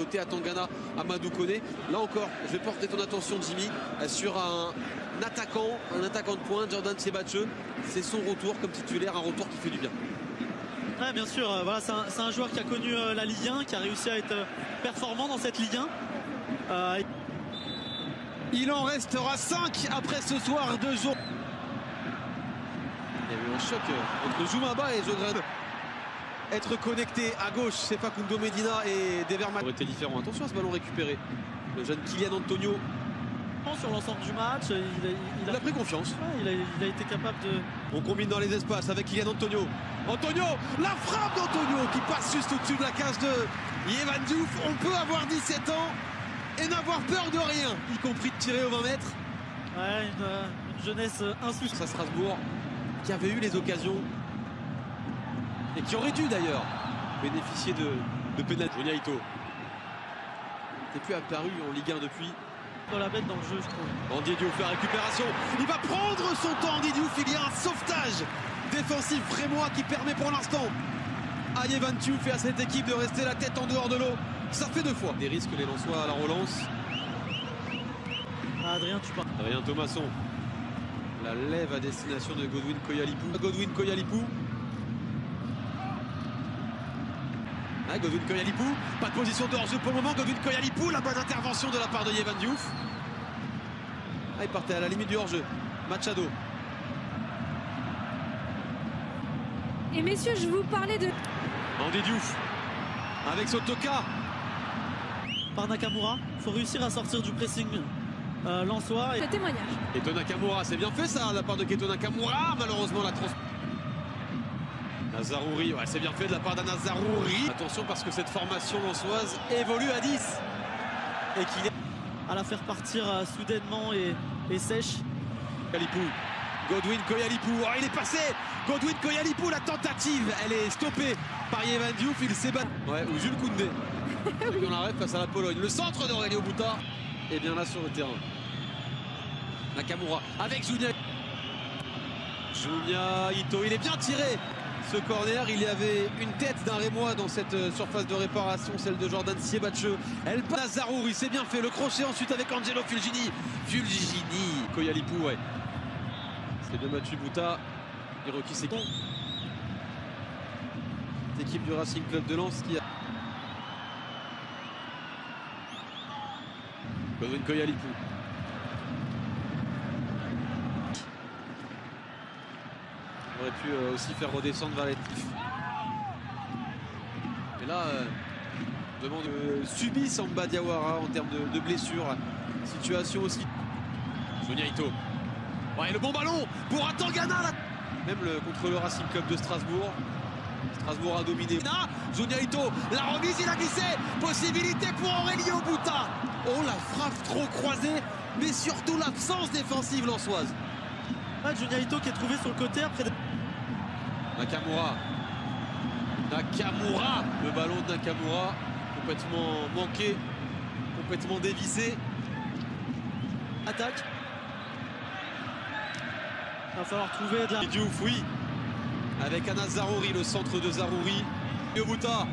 côté à Tangana, Amadou Koné. Là encore, je vais porter ton attention, Jimmy, sur un attaquant de pointe, Jordan Siebatcheu. C'est son retour comme titulaire, un retour qui fait du bien. Ouais, bien sûr, voilà, c'est un joueur qui a connu la Ligue 1, qui a réussi à être performant dans cette Ligue 1. Il en restera 5 après ce soir, 2 jours. Il y a eu un choc entre Zoumaba et Jogren. Être connecté à gauche, c'est Facundo Medina et Deverman. Ça aurait été différent. Attention à ce ballon récupéré. Le jeune Kylian Antonio. Sur l'ensemble du match, il a pris confiance. Ouais, il a été capable de... On combine dans les espaces avec Kylian Antonio. Antonio, la frappe d'Antonio qui passe juste au-dessus de la cage de Yehvan Diouf. On peut avoir 17 ans et n'avoir peur de rien, y compris de tirer aux 20 mètres. Ouais, une jeunesse insouciante. À Strasbourg, qui avait eu les occasions et qui aurait dû d'ailleurs bénéficier de pénalité. Jonia Ito n'est plus apparu en Ligue 1 depuis. Dans la bête dans le jeu, je trouve. Andy Diouf, la récupération. Il va prendre son temps, Andy Diouf. Il y a un sauvetage défensif frémois qui permet pour l'instant à Yehvan Diouf et à cette équipe de rester la tête en dehors de l'eau. Ça fait 2 fois. Des risques les Lensois à la relance. Adrien, tu parles. Adrien Thomasson. La lève à destination de Godwin Koyalipou. Godwin Koyalipou. Ah, Godwin Koyalipou. Pas de position de hors-jeu pour le moment. Godwin Koyalipou. La bonne intervention de la part de Yehvan Diouf. Ah, il partait à la limite du hors-jeu. Machado. Et messieurs, je vous parlais de... Andy Diouf. Avec Sotoka. Par Nakamura. Il faut réussir à sortir du pressing lensois. Le témoignage. Keto Nakamura, c'est bien fait ça de la part de Keto Nakamura. Malheureusement, la Nazarouri, ouais, c'est bien fait de la part d'Anazarouri. Attention parce que cette formation lensoise évolue à 10. Et qu'il est à la faire partir soudainement et sèche. Koyalipou. Godwin Koyalipou. Oh, il est passé. Godwin Koyalipou, la tentative, elle est stoppée par Yehvan Diouf. Il s'est battu. Ouais, ou Jules Koundé. On arrête face à la Pologne. Le centre d'Aurelio Buta est bien là sur le terrain. Nakamura avec Junia Ito. Il est bien tiré. Ce corner, il y avait une tête d'un Rémois dans cette surface de réparation, celle de Jordan Siebatcheu. Elle passe Zarouri, c'est bien fait. Le crochet ensuite avec Angelo Fulgini. Koyalipou, ouais. C'est bien battu Buta. Hiroki Seki. Cette équipe du Racing Club de Lens qui a... Godwin Koyalipou. On aurait pu aussi faire redescendre Valetif. Et là, demande subit Samba Diawara en termes de blessure. Situation aussi. Jonia Ito. Ouais, le bon ballon pour Tangana. Même contre le Racing Club de Strasbourg. Strasbourg a dominé. Jonia Ito, la remise, il a glissé. Possibilité pour Aurelio Buta. Oh, la frappe trop croisée, mais surtout l'absence défensive lensoise. Ah, Jonia Ito qui est trouvé sur le côté après. Nakamura, le ballon de Nakamura, complètement manqué, complètement dévissé. Attaque. Il va falloir trouver de la... Diouf, oui, avec Anas Zarouri, le centre de Zarouri. Et Buta,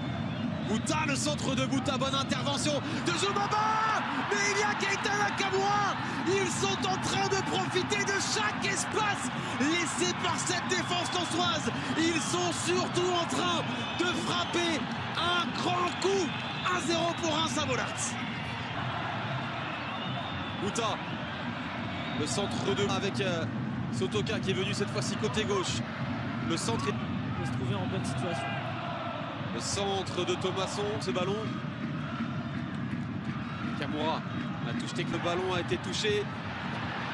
le centre de Buta, bonne intervention de Zoumaba. Mais il y a Keita Nakamura. Ils sont en train de profiter de chaque espace laissé par cette défense lensoise. Ils sont surtout en train de frapper un grand coup. 1-0 pour un Saint-Bolart. Buta, le centre de avec Sotoka qui est venu cette fois-ci côté gauche. Le centre est... Il se trouvait en bonne situation. Le centre de Thomasson, ce ballon. Nakamura a touché que le ballon a été touché.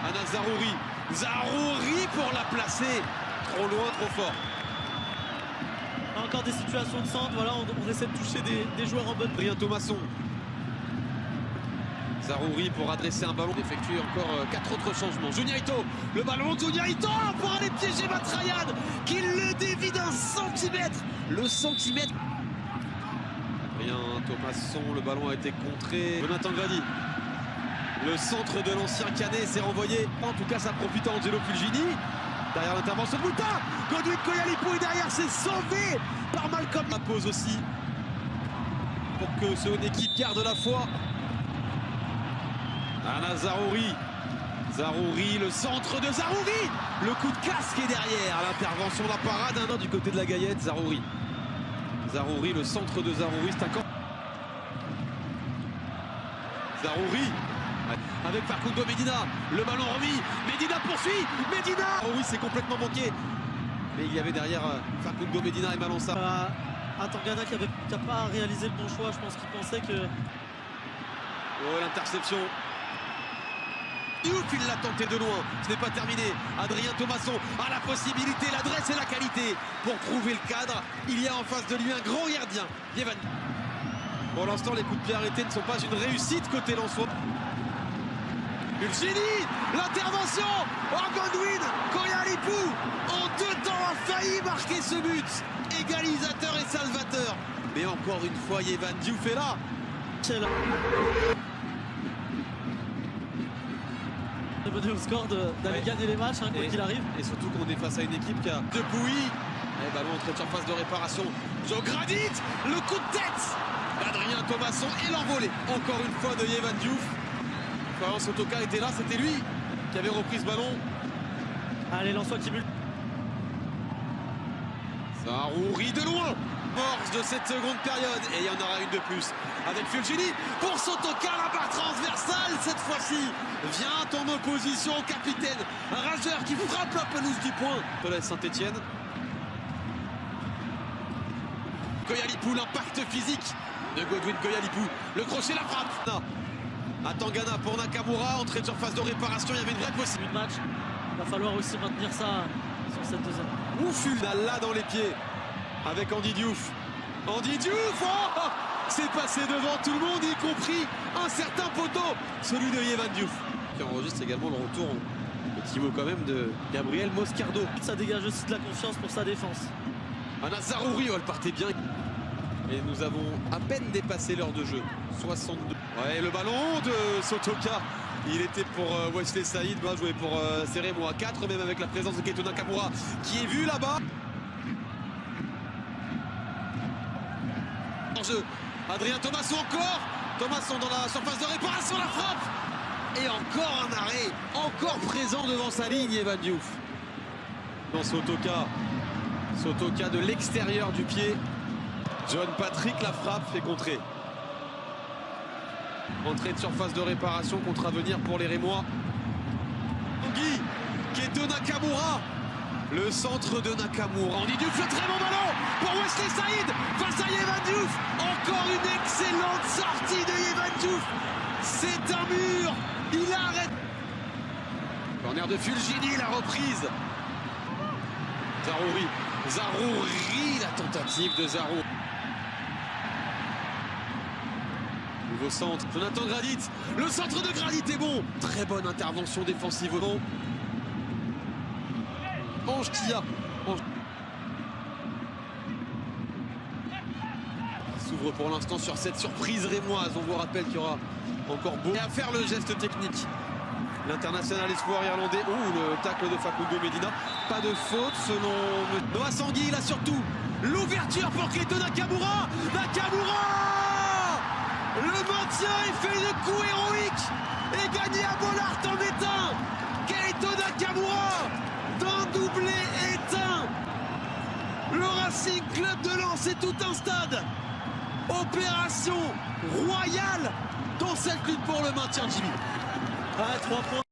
Anas Zarouri. Zarouri pour la placer. Trop loin, trop fort. Encore des situations de centre. Voilà, on essaie de toucher des joueurs en bonne. Adrien Thomasson. Zarouri pour adresser un ballon. Effectuer encore 4 autres changements. Jonia Ito. Le ballon de Jonia Ito pour aller piéger Batrayan qui le dévie d'un centimètre. Le centimètre. Adrien Thomasson, le ballon a été contré. Jonathan Grady. Le centre de l'ancien Canet s'est renvoyé. En tout cas, ça profite à Angelo Fulgini. Derrière l'intervention de Buta. Godwin Koyalipou est derrière, c'est sauvé par Malcolm. La pause aussi. pour que son équipe garde la foi. Anna Zaroury. Zaroury, le centre de Zaroury. Le coup de casque est derrière. L'intervention, la parade du côté de la Gaillette. Zaroury. Zaroury, le centre de Zaroury, c'est un camp. Zaroury. Avec Facundo Medina. Le ballon remis. Medina poursuit. Medina. Zaroury s'est complètement manqué. Mais il y avait derrière Facundo Medina et Malança. Tangana qui n'a pas réalisé le bon choix. Je pense qu'il pensait que... Oh, l'interception. Diouf, il l'a tenté de loin. Ce n'est pas terminé. Adrien Thomasson a la possibilité, l'adresse et la qualité pour trouver le cadre. Il y a en face de lui un grand gardien, Yevan. Pour l'instant, les coups de pied arrêtés ne sont pas une réussite côté Lensois. Fulgini, l'intervention. Godwin, Koyalipou, en 2 temps a failli marquer ce but. Égalisateur et salvateur. Mais encore une fois, Yevan Diouf est là. De mener au score d'aller gagner les matchs, quoi qu'il arrive. Et surtout qu'on est face à une équipe qui a de bouillie. Ballon entrée de surface de réparation. Joe Gradit, le coup de tête d'Adrien Thomasson et l'envolée. Encore une fois de Yevan Diouf. Quand Sotoka était là, c'était lui qui avait repris ce ballon. Allez, Lensois qui mule. Zaroury de loin. Force de cette seconde période. Et il y en aura une de plus. Avec Fulgini pour Sotoka, la barre transversale cette fois-ci. Vient en opposition au capitaine. Un rageur qui frappe la pelouse du point. De Saint-Etienne. Koyalipou, l'impact physique de Godwin Koyalipou. Le crochet, la frappe. À Tangana pour Nakamura. Entrée de surface de réparation. Il y avait une vraie possibilité. Match. Il va falloir aussi maintenir ça sur cette deuxième. Ouf, là dans les pieds. Avec Andy Diouf. Andy Diouf, oh, c'est passé devant tout le monde, y compris un certain poteau, celui de Yevan Diouf. Qui enregistre également le retour, petit mot quand même, de Gabriel Moscardo. Ça dégage aussi de la confiance pour sa défense. Anna Zaroury, elle partait bien. Et nous avons à peine dépassé l'heure de jeu. 62. Ouais, le ballon de Sotoka. Il était pour Wesley Saïd, va jouer pour Serremo à 4, même avec la présence de Keito Nakamura qui est vu là-bas. En jeu, Adrien Thomasson encore. Thomasson dans la surface de réparation, la frappe. Et encore un arrêt, encore présent devant sa ligne, Yevan Diouf. Dans Sotoka. Sotoka de l'extérieur du pied. John Patrick, la frappe fait contrer. Entrée de surface de réparation, contre à venir pour les Rémois. Guy, Keito Nakamura. Le centre de Nakamura. Andy Diouf, le très bon ballon pour Wesley Saïd face à Yevan Diouf. Encore une excellente sortie de Yevan Diouf. C'est un mur. Il arrête. Corner de Fulgini, la reprise. Zaroury. Zaroury, la tentative de Zaroury. Nouveau centre. Jonathan Gradit. Le centre de Gradit est bon. Très bonne intervention défensive. Ange Kia. S'ouvre pour l'instant sur cette surprise rémoise. On vous rappelle qu'il y aura encore beau à faire le geste technique. L'international espoir irlandais. Oh, le tacle de Facundo Medina. Pas de faute selon Noah Sangui. Là surtout l'ouverture pour Keito Nakamura. Nakamura, le maintien est fait de coups héroïques et gagné à Bollard en éteint. Keito Nakamura d'un doublé éteint. Le Racing Club de Lens est tout un stade. Opération royale dans cette lutte pour le maintien, Jimmy. 3 points.